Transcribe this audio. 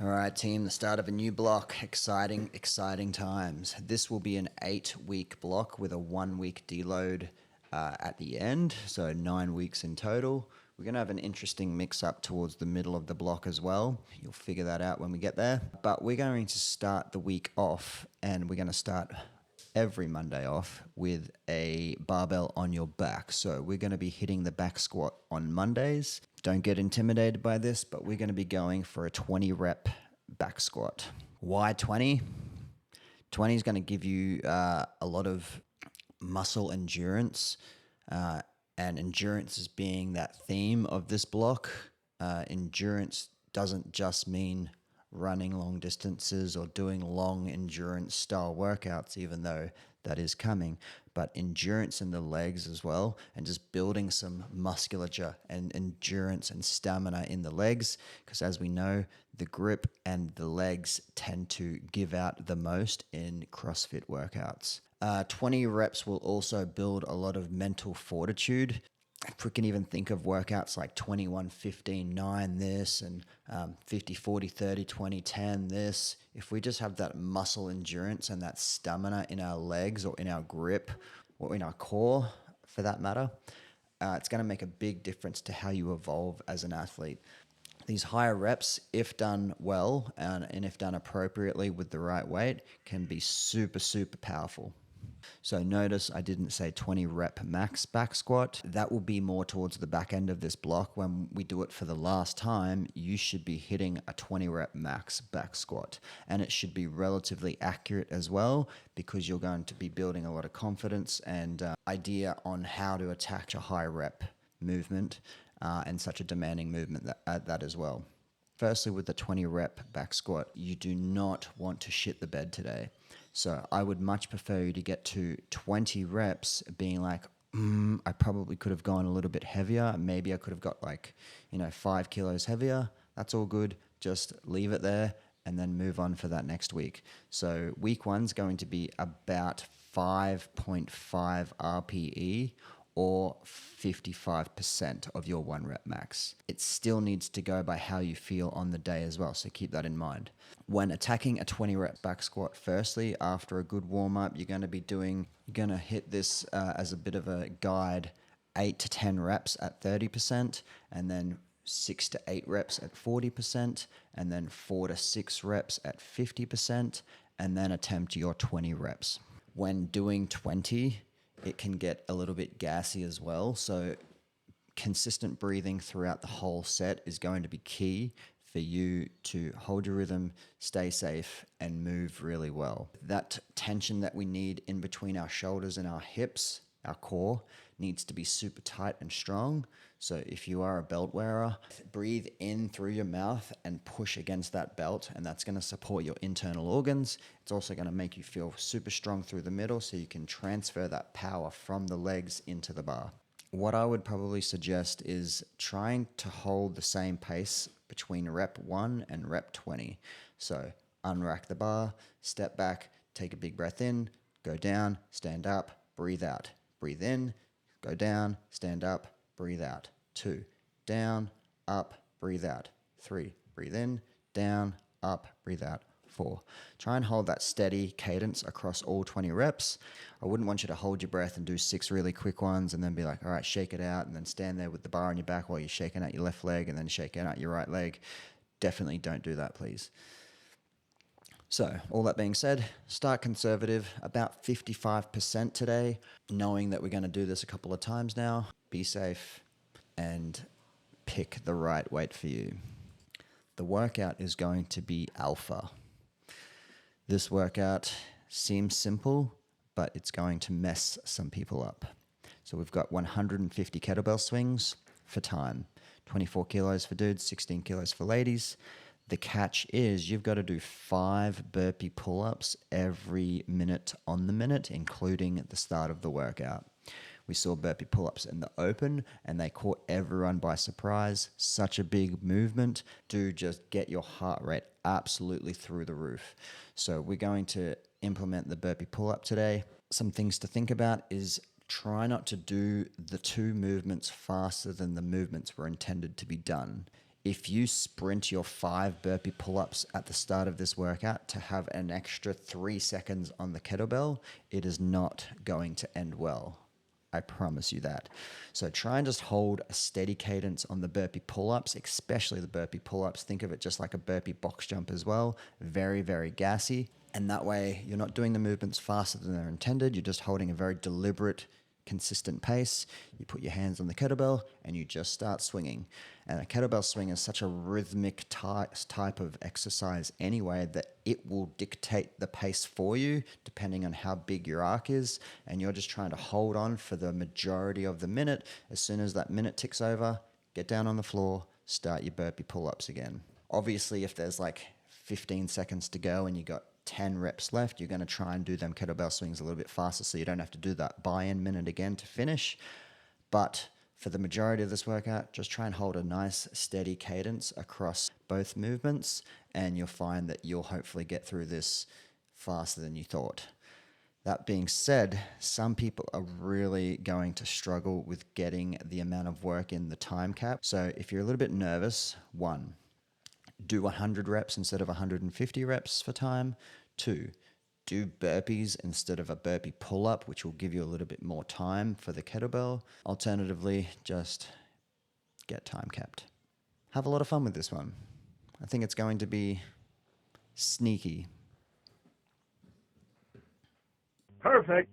All right, team, the start of a new block. Exciting, exciting times. This will be an 8-week block with a 1-week deload at the end, so 9 weeks in total. We're going to have an interesting mix up towards the middle of the block as well. You'll figure that out when we get there. But we're going to start the week off, and we're going to start every Monday off with a barbell on your back. So we're going to be hitting the back squat on Mondays. Don't get intimidated by this, but we're going to be going for a 20 rep back squat. Why 20? 20 is going to give you a lot of muscle endurance, and endurance is being that theme of this block. Endurance doesn't just mean running long distances or doing long endurance style workouts, even though that is coming, but endurance in the legs as well, and just building some musculature and endurance and stamina in the legs, because as we know, the grip and the legs tend to give out the most in CrossFit workouts. 20 reps will also build a lot of mental fortitude. If we can even think of workouts like 21, 15, 9 this, and 50, 40, 30, 20, 10 this, if we just have that muscle endurance and that stamina in our legs or in our grip or in our core for that matter, it's going to make a big difference to how you evolve as an athlete. These higher reps, if done well and if done appropriately with the right weight, can be super, super powerful. So notice I didn't say 20 rep max back squat. That will be more towards the back end of this block. When we do it for the last time, you should be hitting a 20 rep max back squat. And it should be relatively accurate as well, because you're going to be building a lot of confidence and idea on how to attack a high rep movement and such a demanding movement that as well. Firstly, with the 20 rep back squat, you do not want to shit the bed today. So I would much prefer you to get to 20 reps being like, I probably could have gone a little bit heavier. Maybe I could have got 5 kilos heavier. That's all good. Just leave it there and then move on for that next week. So week one's going to be about 5.5 RPE or 55% of your 1 rep max. It still needs to go by how you feel on the day as well, so keep that in mind. When attacking a 20 rep back squat, firstly, after a good warm up, you're going to hit this as a bit of a guide, 8 to 10 reps at 30%, and then 6 to 8 reps at 40%, and then 4 to 6 reps at 50%, and then attempt your 20 reps. When doing 20, it can get a little bit gassy as well. So consistent breathing throughout the whole set is going to be key for you to hold your rhythm, stay safe, and move really well. That tension that we need in between our shoulders and our hips, our core, needs to be super tight and strong. So if you are a belt wearer, breathe in through your mouth and push against that belt, and that's going to support your internal organs. It's also going to make you feel super strong through the middle, so you can transfer that power from the legs into the bar. What I would probably suggest is trying to hold the same pace between rep 1 and rep 20. So unrack the bar, step back, take a big breath in, go down, stand up, breathe out. Breathe in, go down, stand up, breathe out. 2, down, up, breathe out. 3, breathe in, down, up, breathe out. 4. Try and hold that steady cadence across all 20 reps. I wouldn't want you to hold your breath and do 6 really quick ones and then be like, all right, shake it out, and then stand there with the bar on your back while you're shaking out your left leg and then shaking out your right leg. Definitely don't do that, please. So all that being said, start conservative, about 55% today, knowing that we're going to do this a couple of times now. Be safe and pick the right weight for you. The workout is going to be alpha. This workout seems simple, but it's going to mess some people up. So we've got 150 kettlebell swings for time, 24 kilos for dudes, 16 kilos for ladies. The catch is you've got to do 5 burpee pull-ups every minute on the minute, including at the start of the workout. We saw burpee pull-ups in the open and they caught everyone by surprise. Such a big movement. Do just get your heart rate absolutely through the roof. So we're going to implement the burpee pull-up today. Some things to think about is try not to do the 2 movements faster than the movements were intended to be done. If you sprint your 5 burpee pull-ups at the start of this workout to have an extra 3 seconds on the kettlebell, it is not going to end well. I promise you that. So try and just hold a steady cadence on the burpee pull-ups, especially the burpee pull-ups. Think of it just like a burpee box jump as well. Very, very gassy. And that way you're not doing the movements faster than they're intended. You're just holding a very deliberate, consistent pace. You put your hands on the kettlebell and you just start swinging. And a kettlebell swing is such a rhythmic type of exercise anyway that it will dictate the pace for you depending on how big your arc is. And you're just trying to hold on for the majority of the minute. As soon as that minute ticks over, get down on the floor, start your burpee pull-ups again. Obviously, if there's like 15 seconds to go and you got 10 reps left, you're going to try and do them kettlebell swings a little bit faster so you don't have to do that buy-in minute again to finish. But for the majority of this workout, just try and hold a nice steady cadence across both movements, and you'll find that you'll hopefully get through this faster than you thought. That being said, some people are really going to struggle with getting the amount of work in the time cap. So if you're a little bit nervous, 1, do 100 reps instead of 150 reps for time. 2, do burpees instead of a burpee pull-up, which will give you a little bit more time for the kettlebell. Alternatively, just get time capped. Have a lot of fun with this one. I think it's going to be sneaky. Perfect.